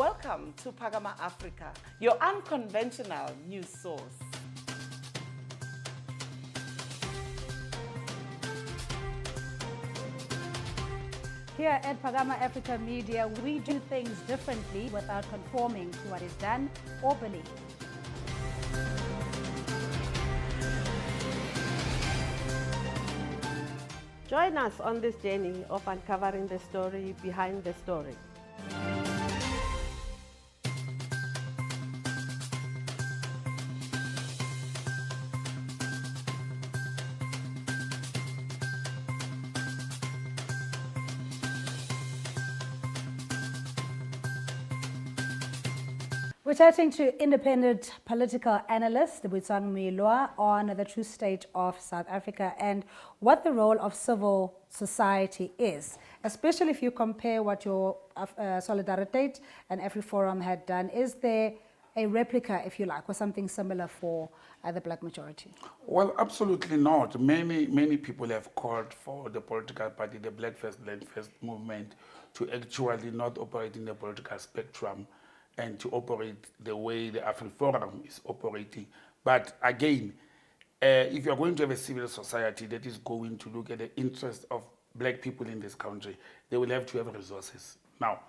Welcome to Phakama Africa, your unconventional news source. Here at Phakama Africa Media, we do things differently without conforming to what is done or believed. Join us on this journey of uncovering the story behind the story. We're chatting to independent political analyst Botsang Milwa on the true state of South Africa and what the role of civil society is, especially if you compare what your Solidariteit and AfriForum had done. Is there a replica, if you like, or something similar for the black majority? Well, absolutely not. Many people have called for the political party, the Black First, Land First movement, to actually not operate in the political spectrum and to operate the way the AfriForum is operating. But again, if you're going to have a civil society that is going to look at the interests of black people in this country, they will have to have resources. Now,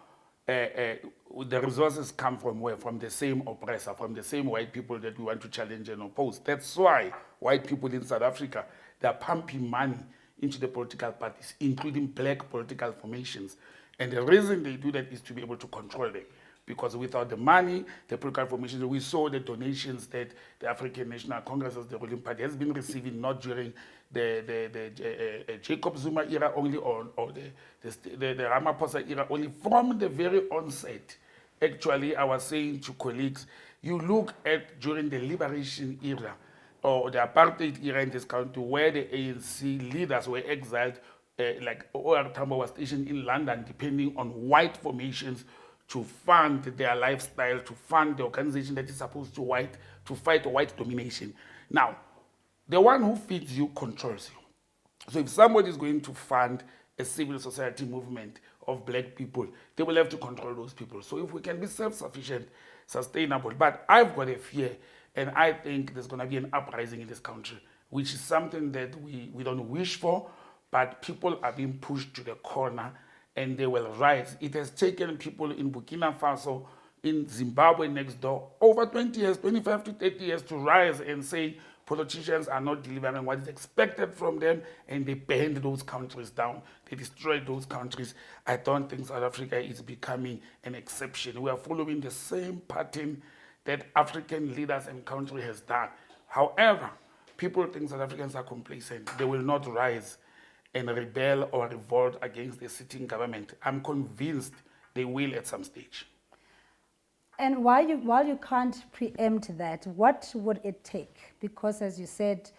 the resources come from where? From the same oppressor, from the same white people that we want to challenge and oppose. That's why white people in South Africa, they're pumping money into the political parties, including black political formations. And the reason they do that is to be able to control them. Because without the money, the political formations, we saw the donations that the African National Congress as the ruling party has been receiving, not during the Jacob Zuma era only, or the Ramaphosa era only, from the very onset. Actually, I was saying to colleagues, you look at during the liberation era, or the apartheid era in this country, where the ANC leaders were exiled, like O.R. Tambo was stationed in London, depending on white formations, to fund their lifestyle, to fund the organization that is supposed to fight white domination. Now, the one who feeds you controls you. So if somebody is going to fund a civil society movement of black people, they will have to control those people. So if we can be self-sufficient, sustainable, but I've got a fear, and I think there's going to be an uprising in this country, which is something that we don't wish for, but people are being pushed to the corner and they will rise. It has taken people in Burkina Faso, in Zimbabwe next door, over 20 years, 25 to 30 years to rise and say politicians are not delivering what is expected from them, and they burned those countries down. They destroyed those countries. I don't think South Africa is becoming an exception. We are following the same pattern that African leaders and country has done. However, people think South Africans are complacent. They will not rise and rebel or revolt against the sitting government. I'm convinced they will at some stage. And while you can't preempt that, what would it take? Because as you said,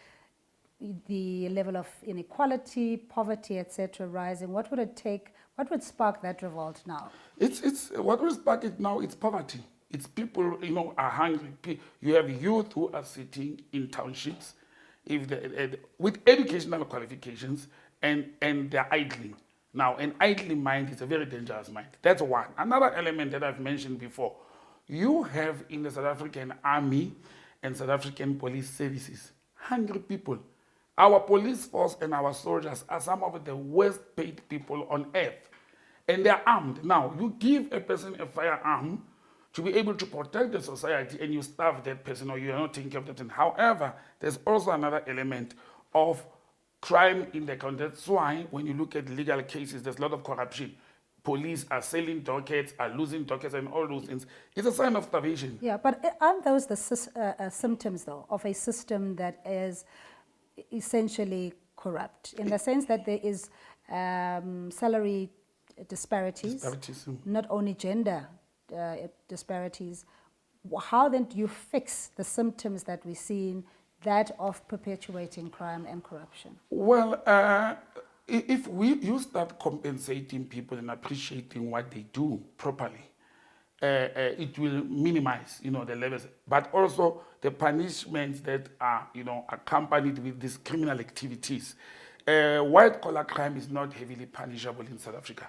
the level of inequality, poverty, etc., rising, what would it take? What would spark that revolt now? It's what will spark it now? It's poverty. It's people, are hungry. You have youth who are sitting in townships with educational qualifications, and they're idling. Now, an idling mind is a very dangerous mind. That's one. Another element that I've mentioned before, you have in the South African army and South African police services hungry people. Our police force and our soldiers are some of the worst paid people on earth. And they're armed. Now, you give a person a firearm to be able to protect the society, and you starve that person, or you are not taking care of that person. However, there's also another element of crime in the country. That's why when you look at legal cases, there's a lot of corruption. Police are selling dockets, are losing dockets, and all those things. It's a sign of starvation. Yeah, but aren't those the symptoms, though, of a system that is essentially corrupt, in the sense that there is salary disparities, not only gender disparities? How then do you fix the symptoms that we're seeing, that of perpetuating crime and corruption? Well, if you start compensating people and appreciating what they do properly, it will minimize, the levels. But also the punishments that are, accompanied with these criminal activities. White collar crime is not heavily punishable in South Africa.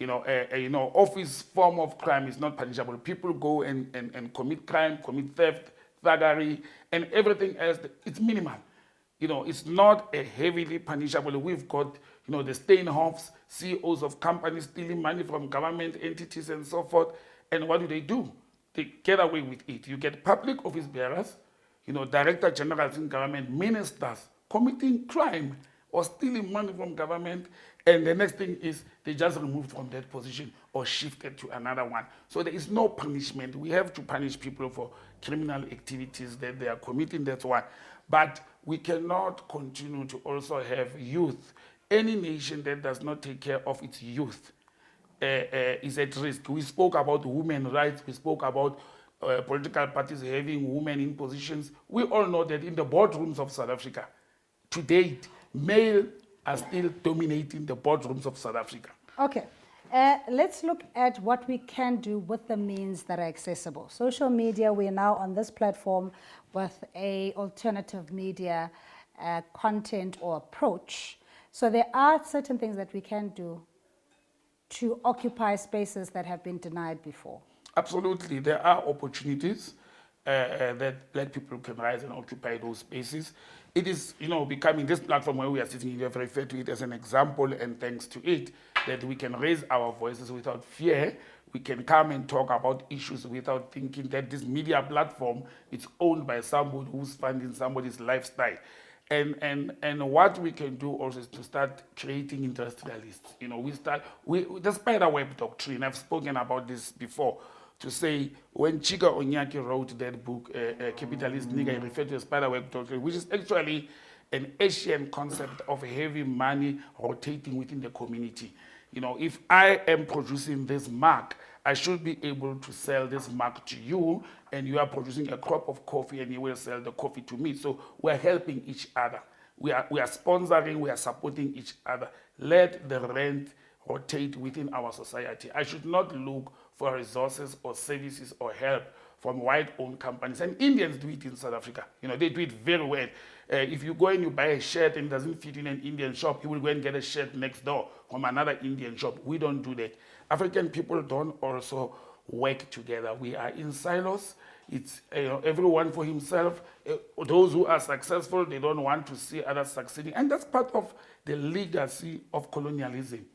Office form of crime is not punishable. People go and commit crime, commit theft, thuggery, and everything else. It's minimal. It's not a heavily punishable. We've got, the Steinhoffs, CEOs of companies stealing money from government entities and so forth. And what do? They get away with it. You get public office bearers, director generals in government, ministers committing crime or stealing money from government, and the next thing is they just removed from that position or shifted to another one. So there is no punishment. We have to punish people for criminal activities that they are committing, that's one. But we cannot continue to also have youth. Any nation that does not take care of its youth is at risk. We spoke about women's rights. We spoke about political parties having women in positions. We all know that in the boardrooms of South Africa, to date, male are still dominating the boardrooms of South Africa. Okay. Let's look at what we can do with the means that are accessible. Social media, we are now on this platform with a alternative media content or approach. So there are certain things that we can do to occupy spaces that have been denied before. Absolutely. There are opportunities that black people can rise and occupy those spaces. It is, becoming this platform where we are sitting here, I refer to it as an example, and thanks to it, that we can raise our voices without fear. We can come and talk about issues without thinking that this media platform is owned by somebody who's funding somebody's lifestyle. And what we can do also is to start creating industrialists. The spider web doctrine, I've spoken about this before, to say when Chika Onyake wrote that book, Capitalist Nigga, he referred to the spider web doctrine, which is actually an Asian concept of heavy money rotating within the community. If I am producing this mark, I should be able to sell this mark to you, and you are producing a crop of coffee and you will sell the coffee to me. So we're helping each other. We are sponsoring, we are supporting each other. Let the rent rotate within our society. I should not look for resources or services or help from white-owned companies. And Indians do it in South Africa. They do it very well. If you go and you buy a shirt and it doesn't fit in an Indian shop, you will go and get a shirt next door from another Indian shop. We don't do that. African people don't also work together. We are in silos. It's everyone for himself. Those who are successful, they don't want to see others succeeding. And that's part of the legacy of colonialism,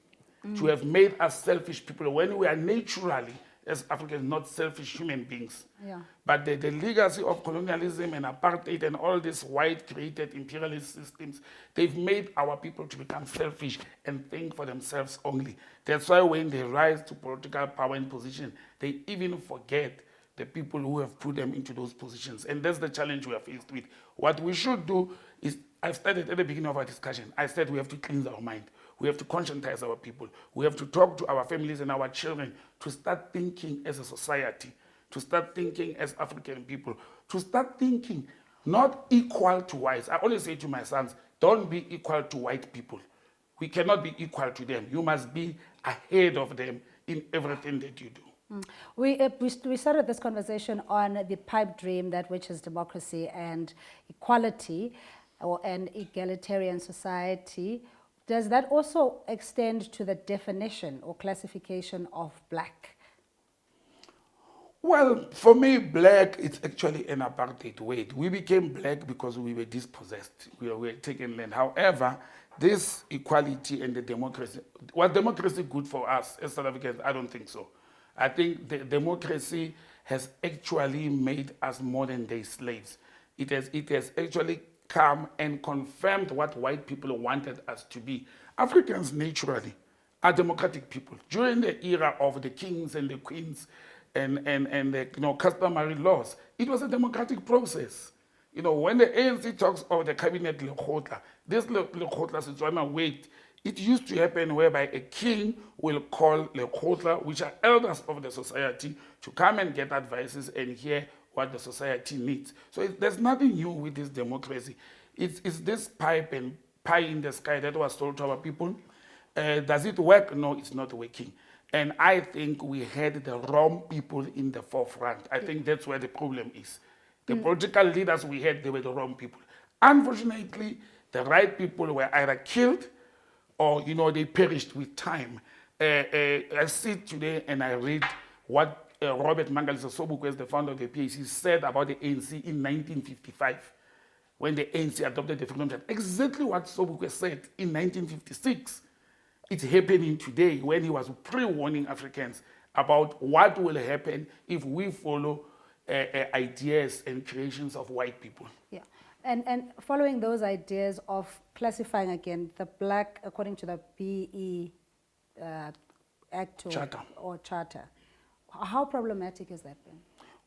to have made us selfish people when we are naturally, as Africans, not selfish human beings. Yeah. But the legacy of colonialism and apartheid and all these white-created imperialist systems, they've made our people to become selfish and think for themselves only. That's why when they rise to political power and position, they even forget the people who have put them into those positions. And that's the challenge we are faced with. What we should do is, I've started at the beginning of our discussion, I said we have to cleanse our mind. We have to conscientize our people. We have to talk to our families and our children to start thinking as a society, to start thinking as African people, to start thinking not equal to whites. I always say to my sons, don't be equal to white people. We cannot be equal to them. You must be ahead of them in everything that you do. We started this conversation on the pipe dream, that which is democracy and equality, or an egalitarian society. Does that also extend to the definition or classification of black? Well, for me, black is actually an apartheid word. We became black because we were dispossessed. We were taken land. However, this equality and the democracy, was democracy good for us as South Africans? I don't think so. I think the democracy has actually made us modern-day slaves. It has actually come and confirmed what white people wanted us to be. Africans naturally are democratic people. During the era of the kings and the queens and the customary laws, it was a democratic process. When the ANC talks of the cabinet lekgotla, this lekgotla Setswana wait, it used to happen whereby a king will call lekgotla, which are elders of the society, to come and get advices and hear what the society needs. So there's nothing new with this democracy. It's this pipe and pie in the sky that was told to our people. Does it work? No, it's not working. And I think we had the wrong people in the forefront. I think that's where the problem is. The political leaders we had, they were the wrong people. Unfortunately, the right people were either killed or, they perished with time. I sit today and I read what Robert Mangaliso Sobukwe, the founder of the PAC, said about the ANC in 1955, when the ANC adopted the Freedom Charter. Exactly what Sobukwe said in 1956. It's happening today, when he was pre-warning Africans about what will happen if we follow ideas and creations of white people. Yeah, and following those ideas of classifying again the black according to the BE Act or charter, how problematic has that been?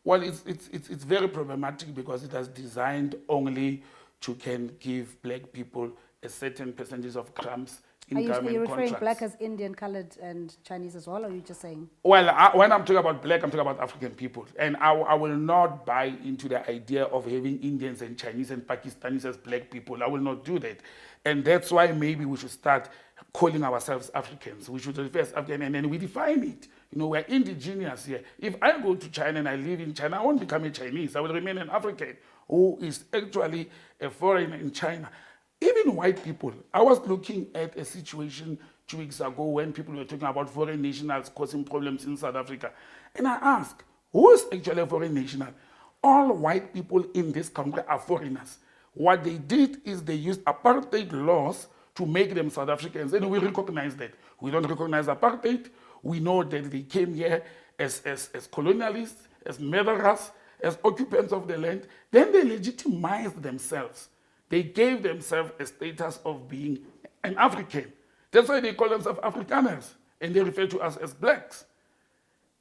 Well, it's very problematic because it was designed only to can give black people a certain percentage of crumbs in Are you government referring contracts. black as Indian, colored, and Chinese as well, or are you just saying? Well, when I'm talking about black, I'm talking about African people. And I will not buy into the idea of having Indians and Chinese and Pakistanis as black people. I will not do that. And that's why maybe we should start calling ourselves Africans. We should refer as African, and then we define it. You know, we're indigenous here. If I go to China and I live in China, I won't become a Chinese. I will remain an African who is actually a foreigner in China. Even white people. I was looking at a situation 2 weeks ago when people were talking about foreign nationals causing problems in South Africa. And I asked, who is actually a foreign national? All white people in this country are foreigners. What they did is they used apartheid laws to make them South Africans, and we recognize that. We don't recognize apartheid. We know that they came here as colonialists, as murderers, as occupants of the land. Then they legitimized themselves. They gave themselves a status of being an African. That's why they call themselves Afrikaners, and they refer to us as blacks.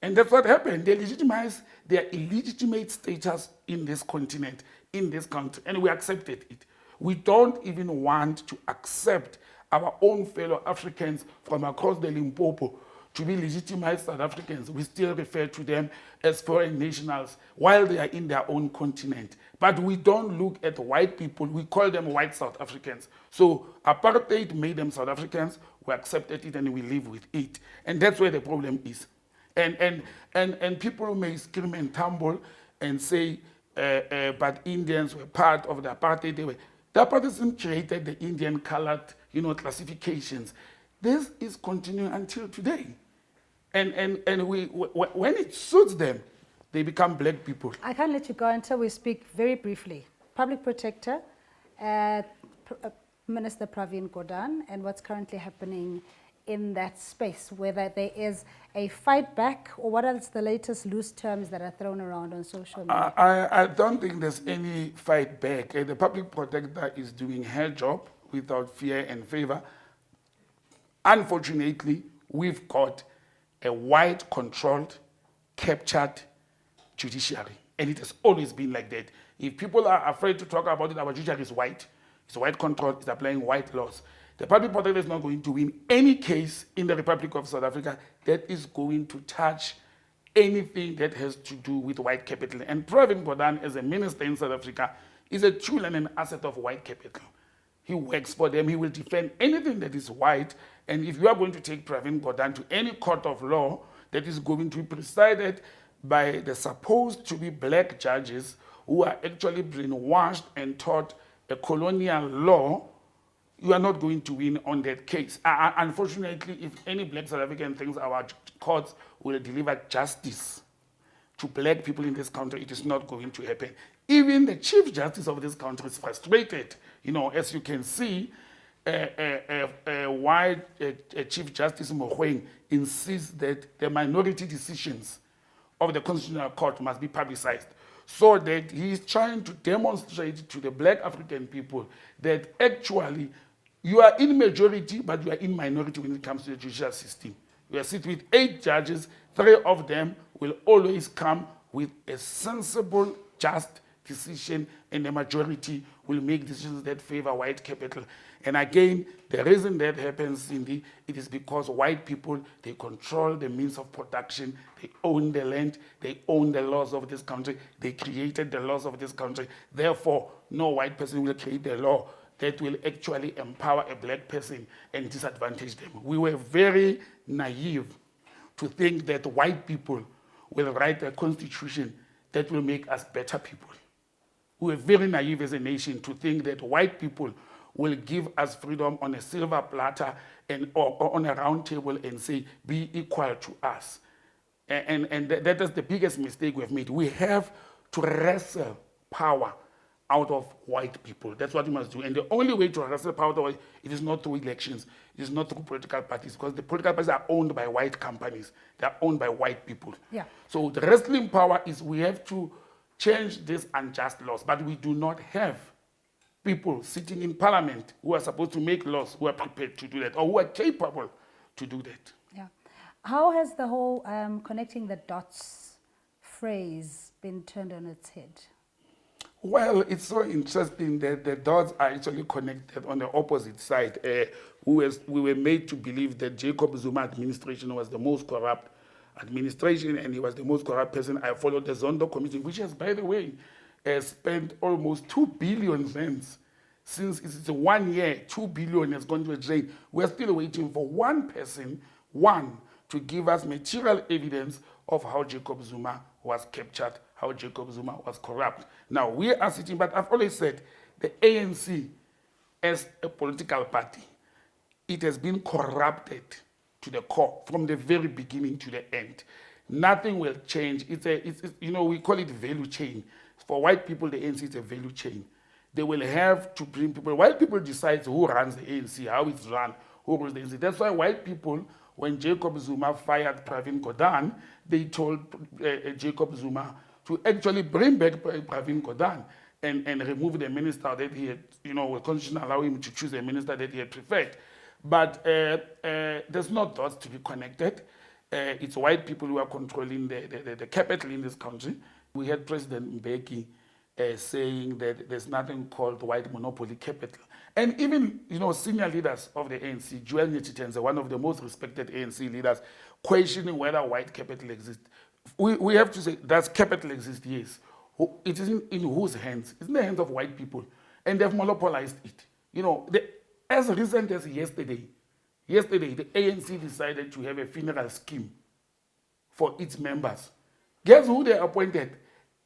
And that's what happened. They legitimized their illegitimate status in this continent, in this country, and we accepted it. We don't even want to accept our own fellow Africans from across the Limpopo to be legitimized South Africans. We still refer to them as foreign nationals while they are in their own continent. But we don't look at white people, we call them white South Africans. So apartheid made them South Africans, we accepted it and we live with it. And that's where the problem is. And people may scream and tumble and say, but Indians were part of the apartheid. The apartheid created the Indian colored, classifications. This is continuing until today. And when it suits them, they become black people. I can't let you go until we speak very briefly. Public Protector, Minister Pravin Gordhan, and what's currently happening in that space, whether there is a fight back or what are the latest loose terms that are thrown around on social media? I don't think there's any fight back. The Public Protector is doing her job without fear and favor. Unfortunately, we've got a white-controlled, captured judiciary. And it has always been like that. If people are afraid to talk about it, our judiciary is white. It's white-controlled, it's applying white laws. The Public Protector is not going to win any case in the Republic of South Africa that is going to touch anything that has to do with white capital. And Pravin Gordhan, as a minister in South Africa, is a tool and an asset of white capital. He works for them. He will defend anything that is white. And if you are going to take Pravin Gordhan to any court of law that is going to be presided by the supposed to be black judges who are actually brainwashed and taught a colonial law, you are not going to win on that case. Unfortunately, if any black South African thinks our courts will deliver justice to black people in this country, it is not going to happen. Even the Chief Justice of this country is frustrated. As you can see, why Chief Justice Mogoeng insists that the minority decisions of the Constitutional Court must be publicized, so that he is trying to demonstrate to the black African people that actually you are in majority, but you are in minority when it comes to the judicial system. You are sitting with 8 judges, 3 of them will always come with a sensible, just decision, and the majority will make decisions that favor white capital. And again, the reason that happens, Cindy, it is because white people, they control the means of production, they own the land, they own the laws of this country, they created the laws of this country. Therefore, no white person will create the law that will actually empower a black person and disadvantage them. We were very naive to think that white people will write a constitution that will make us better people. We were very naive as a nation to think that white people will give us freedom on a silver platter or on a round table and say, be equal to us. And that is the biggest mistake we've made. We have to wrestle power out of white people. That's what we must do. And the only way to wrestle power out of it is not through elections. It is not through political parties, because the political parties are owned by white companies. They are owned by white people. Yeah. So the wrestling power is we have to change these unjust laws, but we do not have people sitting in parliament who are supposed to make laws who are prepared to do that or who are capable to do that. Yeah. How has the whole connecting the dots phrase been turned on its head? Well, it's so interesting that the dots are actually connected on the opposite side. We were made to believe that Jacob Zuma administration was the most corrupt administration and he was the most corrupt person. I followed the Zondo Commission, which has, by the way, spent almost 2 billion rands. Since it's 1 year, 2 billion has gone to a drain. We're still waiting for one person, to give us material evidence of how Jacob Zuma was captured, how Jacob Zuma was corrupt. Now, we are sitting, but I've always said the ANC as a political party, it has been corrupted to the core from the very beginning to the end. Nothing will change. It's we call it value chain. For white people, the ANC is a value chain. They will have to bring people. White people decide who runs the ANC, how it's run, who rules the ANC. That's why white people, when Jacob Zuma fired Pravin Gordhan, they told Jacob Zuma to actually bring back Pravin Gordhan and remove the minister that he had, the constitution allow him to choose a minister that he had preferred. But there's no dots to be connected. It's white people who are controlling the capital in this country. We had President Mbeki saying that there's nothing called white monopoly capital. And even, senior leaders of the ANC, Joel Nyetshitenze, one of the most respected ANC leaders, questioning whether white capital exists. We have to say, does capital exist? Yes. It is in whose hands? It's in the hands of white people. And they've monopolized it. As recent as yesterday, the ANC decided to have a funeral scheme for its members. Guess who they appointed?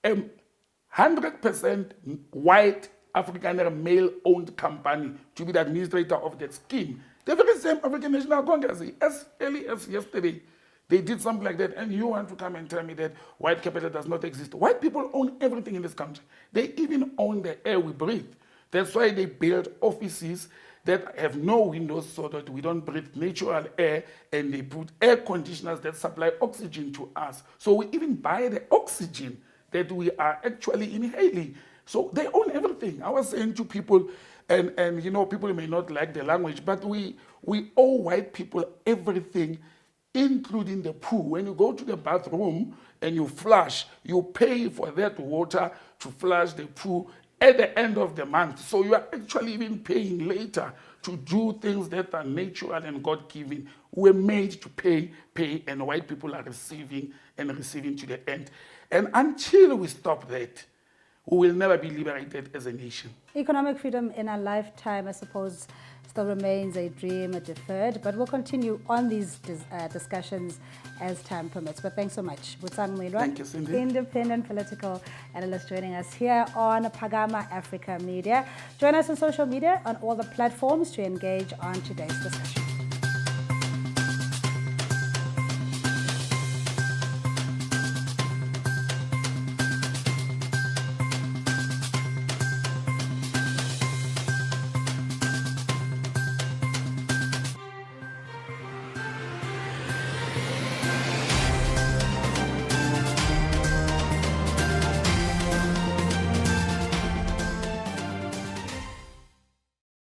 100% white African male-owned company to be the administrator of that scheme. The very same African National Congress, as early as yesterday, they did something like that, and you want to come and tell me that white capital does not exist. White people own everything in this country. They even own the air we breathe. That's why they build offices that have no windows so that we don't breathe natural air, and they put air conditioners that supply oxygen to us. So we even buy the oxygen that we are actually inhaling. So they own everything. I was saying to people, and people may not like the language, but we owe white people everything, including the poo. When you go to the bathroom and you flush, you pay for that water to flush the poo at the end of the month. So you are actually even paying later to do things that are natural and God-given. We're made to pay, and white people are receiving to the end. And until we stop that, we will never be liberated as a nation. Economic freedom in our lifetime, I suppose, still remains a dream, a deferred, but we'll continue on these discussions as time permits. But thanks so much. Butsang Mwilwa, Thank you, Cindy. independent political analyst, joining us here on Phakama Africa Media. Join us on social media on all the platforms to engage on today's discussion.